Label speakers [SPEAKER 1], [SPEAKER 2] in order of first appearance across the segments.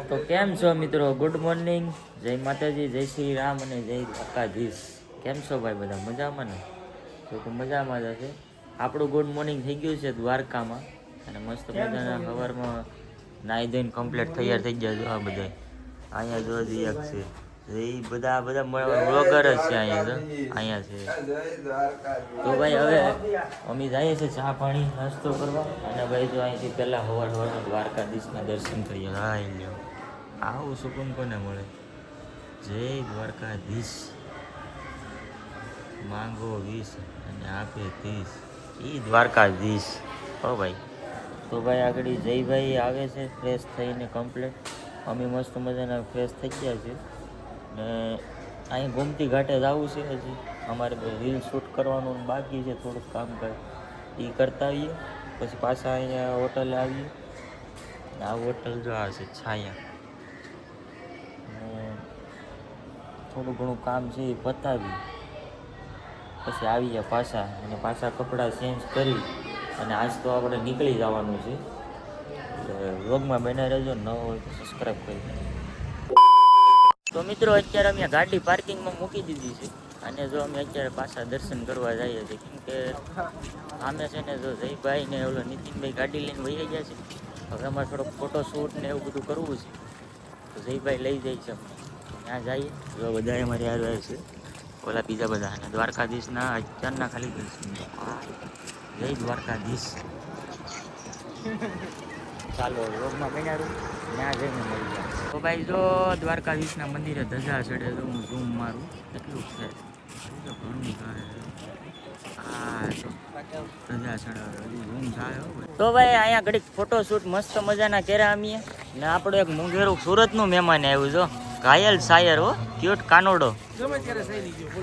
[SPEAKER 1] તો કેમ છો મિત્રો? ગુડ મોર્નિંગ, જય માતાજી, જય શ્રી રામ અને જય દ્વારકાધીશ. કેમ છો ભાઈ? બધા મજામાં ને? તો મજામાં જ હશે. આપણું ગુડ મોર્નિંગ થઈ ગયું છે દ્વારકામાં, અને મસ્ત મજાના સવારમાં નાહી ધોઈને કમ્પ્લીટ તૈયાર થઈ ગયા. જો આ બધા અહીંયા જો એક છે એ બધા બ્લોગર જ છે અહીંયા છે. તો ભાઈ હવે અમે જઈએ છીએ ચા પાણી નાસ્તો કરવા, અને ભાઈ જો અહીંથી પહેલાં સવારમાં દ્વારકાધીશના દર્શન કરીએ. હા લ્યો, આવું સુકૂન કોને મળે? જય દ્વારકાધીશ. માંગો 20 અને આપે 30, ઈ દ્વારકાધીશ. હો ભાઈ. તો ભાઈ આગળ જયભાઈ આવે છે ફ્રેશ થઈને કમ્પ્લીટ. અમે મસ્ત મજાના ફ્રેશ થઈ ગયા છે ને અહીં ગોમતી ઘાટે જવું છે. હજી અમારે રીલ શૂટ કરવાનું બાકી છે, થોડુંક કામ કરે એ કરતા આવીએ, પછી પાછા અહીંયા હોટલે આવીએ. આ હોટલ જો આ છે છાયા, થોડું ઘણું કામ છે એ પતાવી પછી આવીએ પાછા, અને પાછા કપડાં ચેન્જ કરી અને આજ તો આપણે નીકળી જવાનું છે. વ્લોગમાં બન્યા રહેજો, ન હોય તો સબસ્ક્રાઈબ કરી દો. તો મિત્રો અત્યારે અમે ગાડી પાર્કિંગમાં મૂકી દીધી છે, અને જો અમે અત્યારે પાછા દર્શન કરવા જઈએ છીએ. કેમ કે આમે છે ને જો જયભાઈ ને ઓલો નીતિનભાઈ ગાડી લઈને વહી ગયા છે. હવે અમારે થોડોક ફોટો શૂટ ને એવું બધું કરવું છે, તો જયભાઈ લઈ જાય છે. ત્યાં જઈએ જો બધા અમારે યાદ આવે છે, ઓલા બીજા બધા, અને દ્વારકાધીશના અત્યારના ખાલી દર્શન. જય દ્વારકાધીશ. ચાલો રોગમાં બન્યા ત્યાં જઈને મળી જાય. તો ભાઈ જો દ્વારકાધીશના મંદિરે ધજા ચડે તો હું ઝૂમ મારું એટલું છે. તો ભાઈ અહીંયા ઘડીક ફોટોશૂટ મસ્ત મજાના કર્યા અમે, ને આપણો એક મુંગેરું સુરતનું મહેમાન આવ્યું જો, ઘાયલ શાયર હો, ક્યુટ કાનોડો.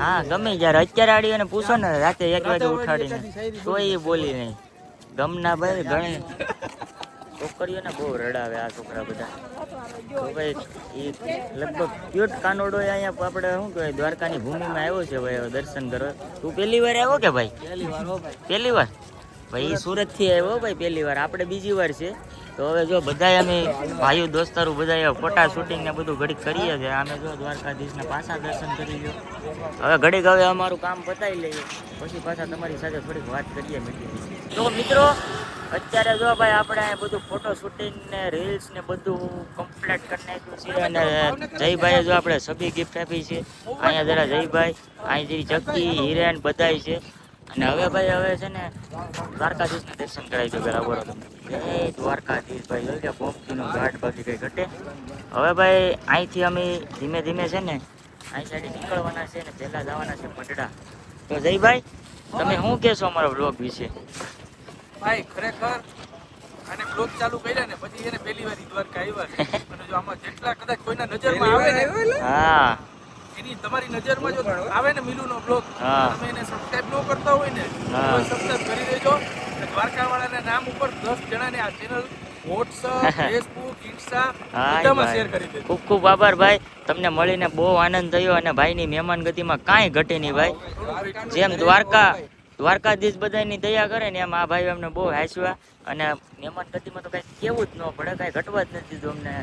[SPEAKER 1] હા ગમે જ્યારે અત્યારે આડી અને પૂછો ને રાતે 1 વાગે ઉઠાડીને તો એ બોલી નહીં. ગમના ભાઈ ઘણી છોકરીઓને બહુ રડાવે આ છોકરા બધા. તો ભાઈ એ લગભગ ક્યુટ કાનોડો અહીંયા આપણે શું કહેવાય દ્વારકાની ભૂમિમાં આવ્યો છે ભાઈ દર્શન કરવા. તું પહેલી વાર આવ્યો કે ભાઈ? પહેલી વાર ભાઈ. એ સુરતથી આવ્યો ભાઈ પહેલી વાર, આપણે બીજી વાર છે. તો હવે જો બધા અમે ભાઈઓ દોસ્તારો બધા ફોટા શૂટિંગ ને બધું ઘડીક કરીએ છીએ. અમે જો દ્વારકાધીશના પાછા દર્શન કરી લો. હવે ઘડીક હવે અમારું કામ પતાવી લઈએ, પછી પાછા તમારી સાથે થોડીક વાત કરીએ મીઠી. તો મિત્રો અત્યારે જો ભાઈ આપણે બધું ફોટો શૂટિંગ ને રીલ્સ ને બધું કમ્પ્લીટ કરી નાખ્યું છે, અને જયભાઈએ જો આપણે સભી ગિફ્ટ આપી છે. અહીંયા જરા જયભાઈ, અહીં જેવી ચક્કી હિરેન બધાય છે. અને હવે ભાઈ હવે છે ને દ્વારકાધીશના દર્શન કરાવી દો પેલા. બોલો તમે જય દ્વારકાધીશ ભાઈ. જોઈ કે ગોમતીનો ઘાટ બાકી કઈ ઘટે. હવે ભાઈ અહીંથી અમે ધીમે ધીમે છે ને અહીં સાઈડ નીકળવાના છે, ને પહેલા જવાના છે મઢડા. તો જયભાઈ તમે શું કહેશો અમારા વ્લોગ વિશે?
[SPEAKER 2] ભાઈ ખરેખર આને બ્લોગ ચાલુ કર્યા ને પછી એને પહેલી વાર દ્વારકા આવ્યા છે, અને જો આમાં જેટલા કદાચ કોઈના નજરમાં આવે ને
[SPEAKER 1] હા
[SPEAKER 2] એની તમારી નજરમાં જો આવે ને મિલુનો બ્લોગ, તમે એને સબસ્ક્રાઇબ ન કરતા હોય ને તો સબસ્ક્રાઇબ કરી દેજો. અને દ્વારકા વાળાના નામ ઉપર 10 જણાને આ ચેનલ વોટ્સઅપ, ફેસબુક, ઇન્સ્ટા બધામાં શેર કરી દેજો.
[SPEAKER 1] ખૂબ ખૂબ આભાર ભાઈ, તમને મળીને બહુ આનંદ થયો. અને ભાઈની મહેમાનગતિમાં કાંઈ ઘટે નહીં ભાઈ. જેમ દ્વારકાધીશ બધાની દયા કરે ને એમ આ ભાઈ અમને બહુ હાસ્યા. અને મહેમાન ગતિમાં તો કાંઈ કેવું જ ન પડે, કાંઈ ઘટવા જ નથી દીધું. અમને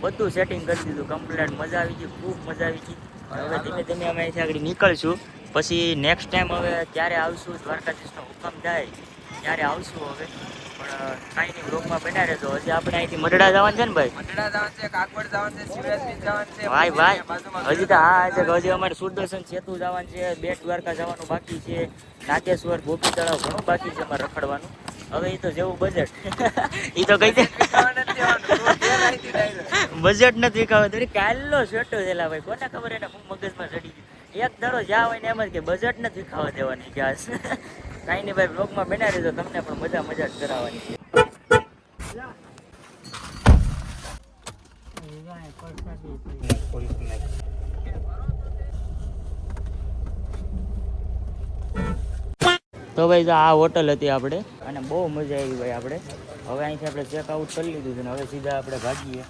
[SPEAKER 1] બધું સેટિંગ કરી દીધું કમ્પ્લીટ. મજા આવી ગઈ, ખૂબ મજા આવી ગઈ. હવે ધીમે ધીમે અમે અહીંથી આગળ નીકળશું. પછી નેક્સ્ટ ટાઈમ હવે ક્યારે આવશું, દ્વારકાધીશનો હુકમ થાય ત્યારે આવશું. હવે પણ કાંઈ નહીં, બ્લોગમાં બન્યા રહેજો. હજી આપણે અહીંથી મઢડા જવાનું છે ને ભાઈ?
[SPEAKER 2] મઢડા જવાનું છે, કાગવડ જવાનું છે, શિવરાજ બીચ જવાનું છે
[SPEAKER 1] ભાઈ હજી તો હા છે કે હજી અમારે સુદર્શન સેતુ જવાનું છે, બેટ દ્વારકા જવાનું બાકી છે, નાગેશ્વર, ગોપી તળાવ ઘણું બાકી છે અમારે રખડવાનું. હવે એ તો જેવું બજેટ એ તો કઈ દે બજેટ નથી ખાવા. કાલનો સેટો થયેલા ભાઈ, કોને ખબર એને હું મગજમાં ચડી ગયું. એક દાડો જ્યાં હોય ને એમ જ કે બજેટ નથી ખાવા દેવાની ગેસ. કાંઈ નહીં ભાઈ, બ્લોગમાં બના રહેજો, તમને પણ મજા જ કરાવવાની છે. તો ભાઈ આ હોટલ હતી આપણે, અને બહુ મજા આવી ભાઈ. આપણે હવે અહીંથી આપણે ચેકઆઉટ કરી લીધું છે, ને હવે સીધા આપણે ભાગીએ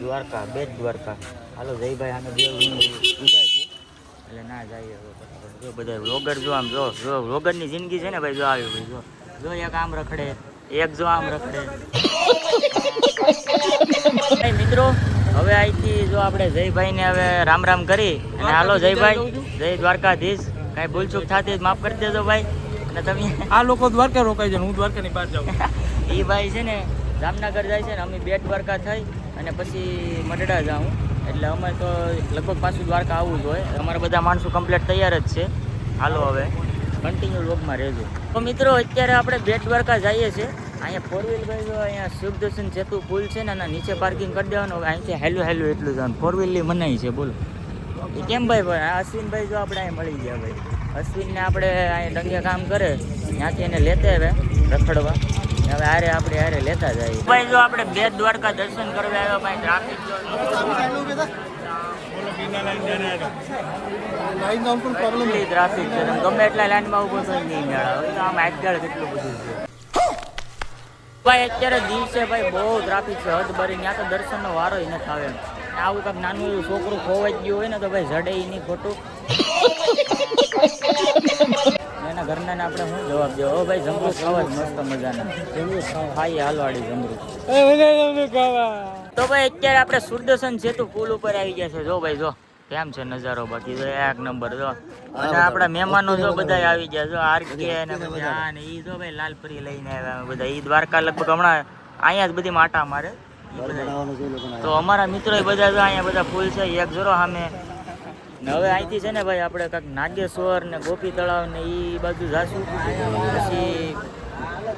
[SPEAKER 1] દ્વારકા, બેટ દ્વારકા. હાલો જયભાઈ આને બે ઊભા છે એટલે ના જાય. હવે જો બધા વ્લોગર જો આમ જો વ્લોગરની જિંદગી છે ને ભાઈ. જો આવ્યું ભાઈ, જો એક આમ રખડે, એક જો આમ રખડે. મિત્રો હવે અહીંથી જો આપણે જયભાઈને હવે રામ રામ કરી અને હાલો જયભાઈ, જય દ્વારકાધીશ. કાંઈ ભૂલચૂક થતી જ માફ કરી દેજો ભાઈ. અને તમે
[SPEAKER 2] આ લોકો દ્વારકા રોકાય છે, હું દ્વારકાની બહાર જાઉં.
[SPEAKER 1] એ ભાઈ છે ને જામનગર જાય છે ને અમે બેટ દ્વારકા થઈ અને પછી મઢડા જાઉં, એટલે અમે તો લગભગ પાછું દ્વારકા આવવું જ હોય. અમારા બધા માણસો કમ્પ્લીટ તૈયાર જ છે. હાલો હવે કન્ટિન્યુ વ્લોગમાં રહેજો. તો મિત્રો અત્યારે આપણે બેટ દ્વારકા જઈએ છીએ. અહીંયા ફોર વ્હીલ ભાઈ જો અહીંયા સુખદર્શન સેતુ પુલ છે ને એના નીચે પાર્કિંગ કરી દેવાનું. હવે અહીંથી હેલું એટલું જવાનું. ફોર વ્હીલની મનાઈ છે બોલો. એ કેમ ભાઈ ભાઈ અશ્વિનભાઈ જો આપણે અહીં મળી ગયા ભાઈ. અશ્વિનને આપણે અહીં ડંગે કામ કરે ત્યાંથી એને લેતા હવે રખડવા. હવે આપણે લેતા જાય ભાઈ. જો આપણે બેટ દ્વારકા દર્શન કરવા આવ્યા ભાઈ. ટ્રાફિક ટ્રાફિક છે, તમે ગમે એટલા લાઈનમાં ઉભો તો નહીં મેળવે. આમ આજકાલ કેટલું બધું છે ભાઈ. અત્યારે દિવસે ભાઈ બહુ ટ્રાફિક છે હદ ભરી. ત્યાં તો દર્શનનો વારો ય નથી આવે. આવું કાંઈક નાનું એવું છોકરું ખોવાઈ ગયું હોય ને તો ભાઈ જડે નહીં ખોટું. એના ઘરના આપણે શું જવાબ દેવો? હો ભાઈ જમરૂ ખાવા જ મસ્ત મજાના ખાઈએ હાલવાડી જમરૂ. તો ભાઈ અત્યારે આપણે સુદર્શન સેતુ પુલ ઉપર આવી ગયા છે. જો ભાઈ જો કેમ છે નજારો, બાકી જો એક નંબર. જો અને આપણા મહેમાનો જો બધા આવી ગયા. જો આરકે ને બધા ને ઈ જો ભાઈ લાલપરી લઈને આવ્યા બધા. ઈ દ્વારકા લગભગ હમણાં અહીંયા જ બધી માટા મારે. તો અમારા મિત્રો બધા જો અહીંયા બધા ફૂલ છે એક જોરો સામે. ને હવે અહીંથી છે ને ભાઈ આપણે કાંઈક નાગેશ્વર ને ગોપી તળાવ ને એ બાજુ જાશું. પછી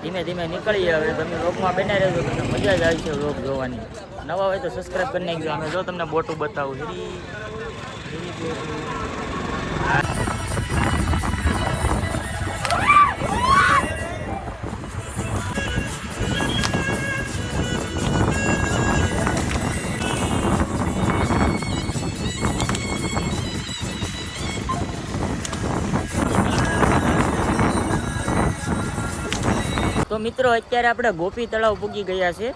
[SPEAKER 1] ધીમે ધીમે નીકળીએ. હવે તમે વ્લોગમાં બને રહેજો, તમને મજા જ આવી છે વ્લોગ જોવાની. નવા હોય તો સબસ્ક્રાઈબ કરી નાખજો. અમે જો તમને બોટું બતાવું છું. તો મિત્રો અત્યારે આપણે ગોપી તળાવ પૂગી ગયા છે.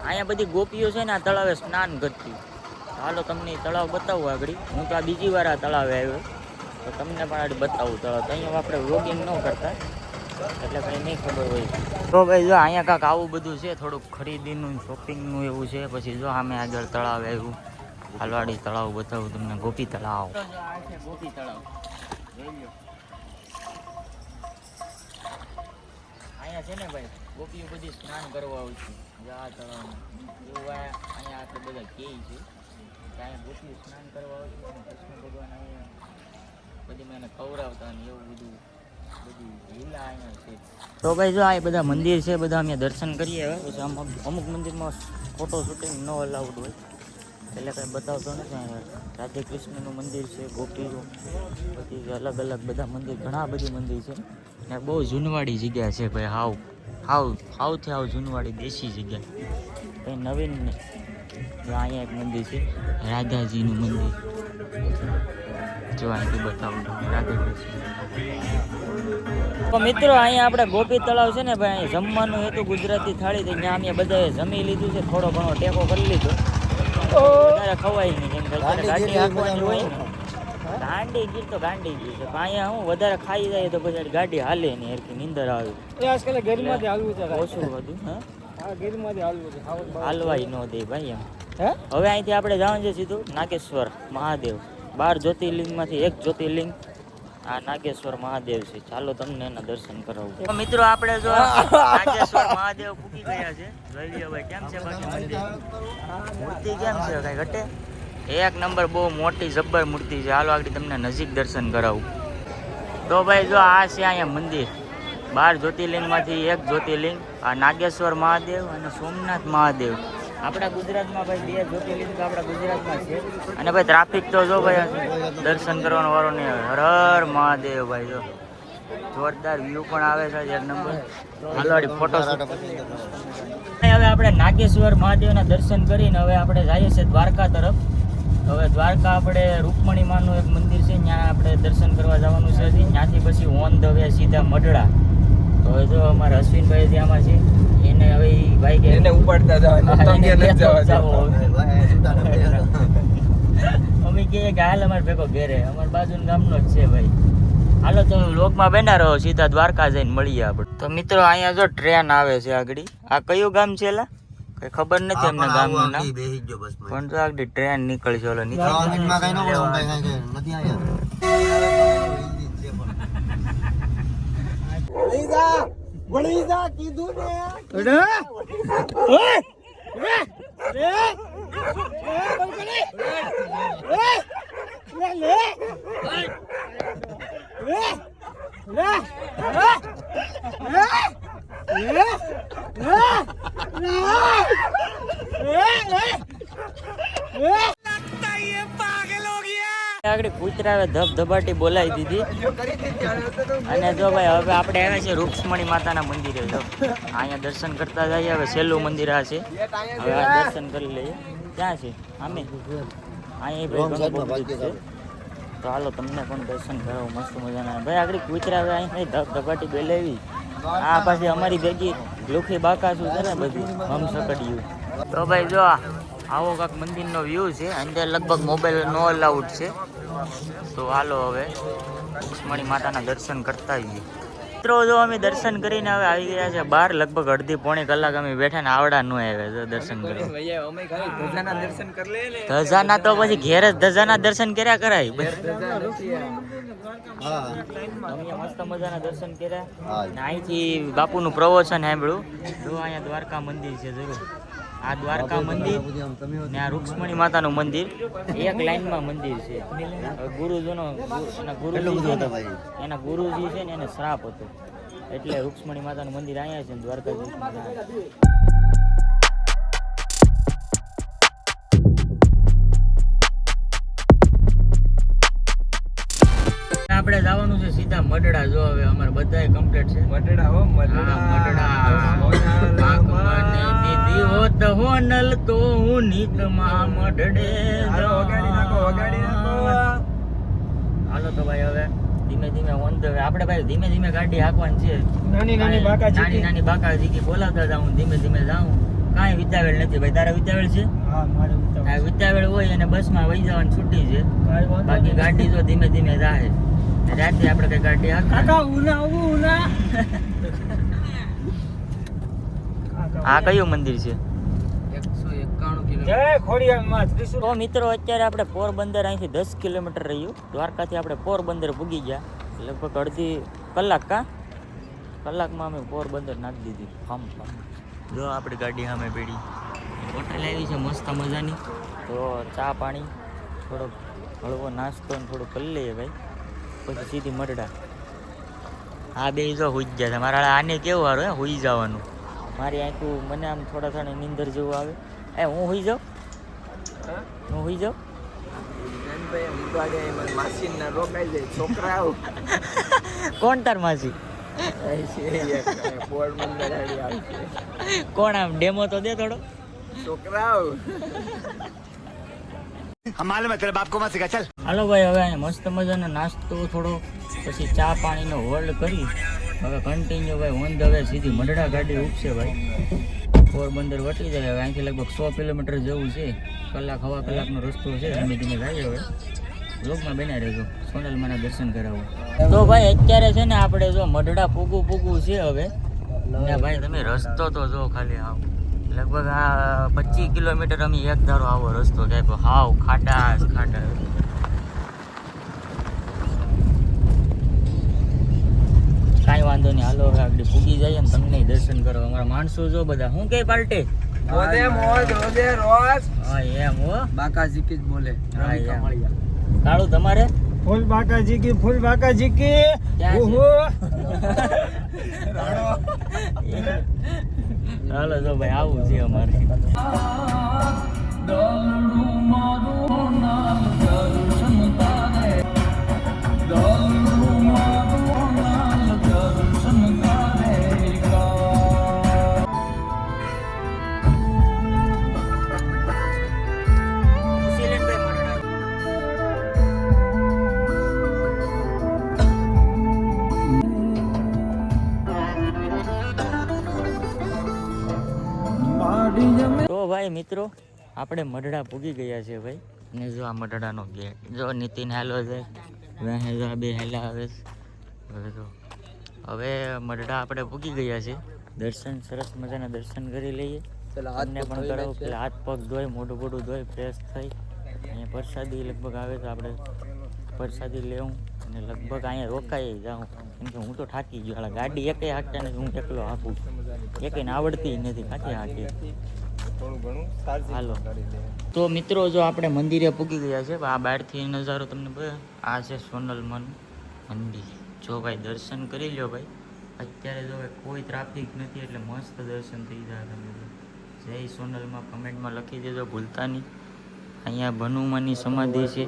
[SPEAKER 1] અહીંયા બધી ગોપીઓ છે ને આ તળાવે સ્નાન કરતી. હાલો તમને તળાવ બતાવું આગળ. હું તો આ બીજી વાર આ તળાવે આવ્યો તો તમને પણ આગળ બતાવું તળાવ. તો અહીંયા આપણે વ્લોગિંગ ન કરતા એટલે કંઈ નહીં ખબર હોય. તો ભાઈ જો અહીંયા કાંઈક આવું બધું છે, થોડુંક ખરીદીનું શોપિંગનું એવું છે. પછી જો સામે આગળ તળાવ આવ્યું, હાલવાડી તળાવ બતાવું તમને. ગોપી તળાવ, ગોપી તળાવ જોઈ લો. અહીંયા છે ને ભાઈ ગોપીઓ બધી સ્નાન કરવા આવે છે. આ તળાવમાં એવું અહીંયા આપણે બધા કહે છે કે અહીંયા ગોપીઓ સ્નાન કરવા આવે છે અને કૃષ્ણ ભગવાન અહીંયા બધી એને ખવડાવતા ને એવું બધું બધી લીલા અહીંયા છે. તો ભાઈ જો આ બધા મંદિર છે, બધા અમે દર્શન કરીએ. હવે પછી અમુક મંદિરમાં ફોટો શૂટિંગ ન અલાઉડ હોય એટલે કંઈ બતાવતો નથી. અહીંયા રાધે કૃષ્ણનું મંદિર છે, ગોપીઓ પછી અલગ અલગ બધા મંદિર, ઘણા બધી મંદિર છે ને બહુ જૂનવાડી જગ્યા છે ભાઈ. હાવથી હાવ જૂનવાડી દેશી જગ્યા, કંઈ નવીન નહીં. અહીંયા એક મંદિર છે રાધાજીનું મંદિર. જો અહીંથી બતાવું રાધા કૃષ્ણ. તો મિત્રો અહીંયા આપણે ગોપી તળાવ છે ને ભાઈ, અહીંયા જમવાનું હતું ગુજરાતી થાળી. તો ત્યાં અમે બધાએ જમી લીધું છે, થોડો ઘણો ટેકો કરી લીધો. વધારે ખવાય નહીં કેમ કે ગાડી હોય ને. ગાંડી ગીર તો ગાંડી ગીર છે. અહીંયા હું વધારે ખાઈ જાય તો પછી ગાડી હાલે નહીં, હરખી નીંદર આવે.
[SPEAKER 2] આજકાલ ગરમીમાંથી હાલવું છે
[SPEAKER 1] ઓછું બધું. હા
[SPEAKER 2] ગરમીમાંથી હાલવું છે,
[SPEAKER 1] હાલવાય ન દે ભાઈ એમ. હવે અહીંથી આપણે જવાનું છે સીધું નાગેશ્વર મહાદેવ. 12 જ્યોતિર્લિંગમાંથી એક જ્યોતિર્લિંગ આ નાગેશ્વર મહાદેવ છે. ચાલો તમને એના દર્શન કરાવું. તો મિત્રો આપણે જો નાગેશ્વર મહાદેવ પૂકી ગયા છે. જોઈ લ્યો ભાઈ કેમ છે બાકી મંદિર. મૂર્તિ કેમ છે કઈ ઘટે? એક નંબર, બહુ મોટી જબ્બર મૂર્તિ છે. હાલો આગળ તમને નજીક દર્શન કરાવું. તો ભાઈ જો આ છે અહીંયા મંદિર. 12 જ્યોતિર્લિંગમાંથી એક જ્યોતિર્લિંગ આ નાગેશ્વર મહાદેવ અને સોમનાથ મહાદેવ. આપણા ગુજરાતમાં ભાઈ 2 જ્યોતિર્લિંગ તો આપણા ગુજરાતમાં છે. અને ભાઈ ટ્રાફિક તો જો ભાઈ દર્શન કરવાનો વારો નહીં આવે. હર હર મહાદેવ ભાઈ. જો જોરદાર વ્યૂ પણ આવે છે એક નંબર. હાલવાડી ફોટો. હવે આપણે નાગેશ્વર મહાદેવના દર્શન કરીને હવે આપણે જઈએ છીએ દ્વારકા તરફ. હવે દ્વારકા આપણે રૂકમણી માનું એક મંદિર છે, ત્યાં આપણે દર્શન કરવા જવાનું છે. ત્યાંથી પછી ઓન ધ વે સીધા મઢડા. તો હવે જો અમારા અશ્વિનભાઈ ત્યાંમાં છે, એને હવે ભાઈ કે એને ઉપાડતા જવાનું. અમે કહીએ કે હાલ અમારે ભેગો ઘેરે, અમારા બાજુના ગામનો જ છે ભાઈ. હાલો તો લોકમાં બેઠા રહો, સીધા દ્વારકા જઈને મળીએ આપણે. તો મિત્રો અહીંયા જો ટ્રેન આવે છે આગળ. આ કયું ગામ છે એલા? કઈ ખબર નથી એમના ગામનું નામ પણ તો આગળ ટ્રેન નીકળશે ઓલો આગળ કૂતરાવે ધબધબાટી બોલાવી દીધી અને જો ભાઈ હવે આપણે આવ્યા છે રૂક્ષ્મણી માતાના મંદિરે જો અહીંયા દર્શન કરતા જઈએ હવે છેલ્લું મંદિર આ છે હવે આ દર્શન કરી લઈએ ક્યાં છે આમે અહીંયા ભાઈ ઘણું બધું છે તો હાલો તમને પણ દર્શન કરાવો મસ્ત મજાના ભાઈ આગળ કૂતરાવે અહીં ધબધબાટી બોલાવી આ પાછી અમારી ભેગી લુખી બાકાસું છે ને બધું હમ સકડ્યું તો ભાઈ જો આવો કાંક મંદિરનો વ્યૂ છે અંદર લગભગ મોબાઈલ નો અલાઉડ છે તો હાલો હવે રૂક્ષ્મણી માતાના દર્શન કરતા આવીએ મિત્રો જો અમે દર્શન કરીને હવે આવી ગયા છે બહાર લગભગ અડધી પોણી કલાક અમે બેઠા ને આવડા ન આવ્યા દર્શન કરવા ધજાના તો પછી ઘેર જ ધજાના દર્શન કર્યા કરાય મસ્ત મજાના દર્શન કર્યા અહીંથી બાપુનું પ્રવચન સાંભળ્યું તો અહીંયા દ્વારકા મંદિર છે જરૂર આ દ્વારકા મંદિર ને આ રૂક્ષ્મણી માતાનું મંદિર એક લાઈનમાં મંદિર છે ગુરુજીનો એના ગુરુજી છે ને એને શ્રાપ હતો એટલે રૂક્ષ્મણી માતાનું મંદિર અહીંયા છે દ્વારકાધીશ આપણે જવાનું છે સીધા મડડા જો હવે અમારે બધાય કમ્પ્લીટ છે મડડા દીદી હોત હોનલ તો હું નીકમાં મડડે હાલો તો ભાઈ હવે ધીમે ધીમે ઓન ધ વે આપણે ભાઈ ધીમે ધીમે ગાડી હાંકવાની છે નાની બાકાજી બોલાવતા જાઉં ધીમે ધીમે જાઉં કાંઈ વિતાવેલ નથી ભાઈ તારે વિતાવેલ છે વિતાવેલ હોય અને બસમાં વહી જવાની છૂટી છે બાકી ગાડી જો ધીમે ધીમે જાય રાતે આપણે કઈ ગાડી આ કયું મંદિર છે તો મિત્રો અત્યારે આપણે પોરબંદર અહીંથી 10 કિલોમીટર રહ્યું દ્વારકાથી આપણે પોરબંદર પૂગી ગયા લગભગ અડધી કલાકમાં અમે પોરબંદર નાખી દીધી ફમ જો આપણી ગાડી સામે પડી હોટલ આવી છે મસ્ત મજાની તો ચા પાણી થોડોક હળવો નાસ્તો ને થોડું કરી લઈએ ભાઈ પછી સીધી મરડા આ બે જો હુઈ ગયા છે મારા આને કેવું સારું હે હુઈ જવાનું મારી આંખું મને આમ થોડા નીંદર જેવું આવે હું હુઈ જાઉં કોણ તાર માસી કોણ આમ ડેમો તો દે થોડો હાલો ભાઈ હવે મસ્ત મજાનો નાસ્તો થોડો પછી ચા પાણીનો હોલ્ડ કરી હવે કન્ટિન્યુ ભાઈ ઓન ધ વે સીધી મડડા ગાડી ઉપશે ભાઈ પોરબંદર વટી જાય હવે અહીંથી લગભગ 100 કિલોમીટર જવું છે હવા કલાકનો રસ્તો છે ધીમે ધીમે જાય હવે લોકમાં બેના રહેજો સોનલમાના દર્શન કરાવો તો ભાઈ અત્યારે છે ને આપણે જો મડડા પૂગું છે હવે ને ભાઈ તમે રસ્તો તો જો ખાલી આવ લગભગ આ 25 કિલોમીટર અમે એક ધારો આવો રસ્તો જાય હાવ ખાડા કાંઈ વાંધો નહીં હાલો હવે આગળ પૂગી જાય ને તમને દર્શન કરો અમારા માણસો જો બધા હું કઈ પાર્ટી બાકાજી કી બોલે કાળું તમારે ફૂલ બાકાજી કી હાલો જો ભાઈ આવું છે અમારે તો ભાઈ મિત્રો આપણે મઢડા પૂગી ગયા છે ભાઈ ને જો આ મઢડાનો ગેટ જો નીતિન હાલો છે બે હેલા આવે હવે મઢડા આપણે પૂગી ગયા છે દર્શન સરસ મજાના દર્શન કરી લઈએ તમને પણ કરાવું. પેલા હાથ પગ ધોઈ, મોઢું બોઢું ધોઈ, ફ્રેશ થઈ. અહીંયા પ્રસાદી લગભગ આવે તો આપણે પ્રસાદી લેવું અને લગભગ અહીંયા રોકાઈ જાઉં. કેમ કે હું તો થાકી ગયો. હાલા ગાડી એકે હાંકતા નથી, હું એકલો હાંકું. એકેને આવડતી નથી, કાંથી હાંકી. હાલો તો મિત્રો, જો આપણે મંદિરે પૂગી ગયા છે. આ બહારથી નજારો તમને આ છે સોનલમાનું મંદિર. જો ભાઈ દર્શન કરી લ્યો ભાઈ. અત્યારે જો કોઈ ટ્રાફિક નથી એટલે મસ્ત દર્શન થઈ જાય. તમે જય સોનલમાં કમેન્ટમાં લખી દેજો ભૂલતા નહીં. અહીંયા બનુમાની સમાધિ છે.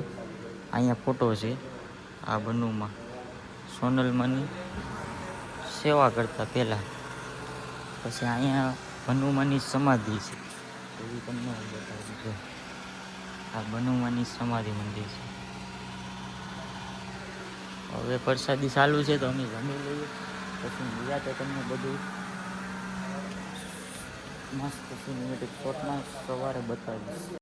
[SPEAKER 1] અહીંયા ફોટો છે આ બનુમાં સોનલમાની સેવા કરતા પહેલાં. પછી અહીંયા બનુમાની સમાધિ છે. એવી તમને બતાવું છું. આ બનુમાની સમાધિ મંદિર છે. હવે પ્રસાદી ચાલુ છે તો અમે જમી લઈએ. પછી બીજા તો તમને બધું મસ્ત સિનેમેટિક શોટમાં સવારે બતાવીશ.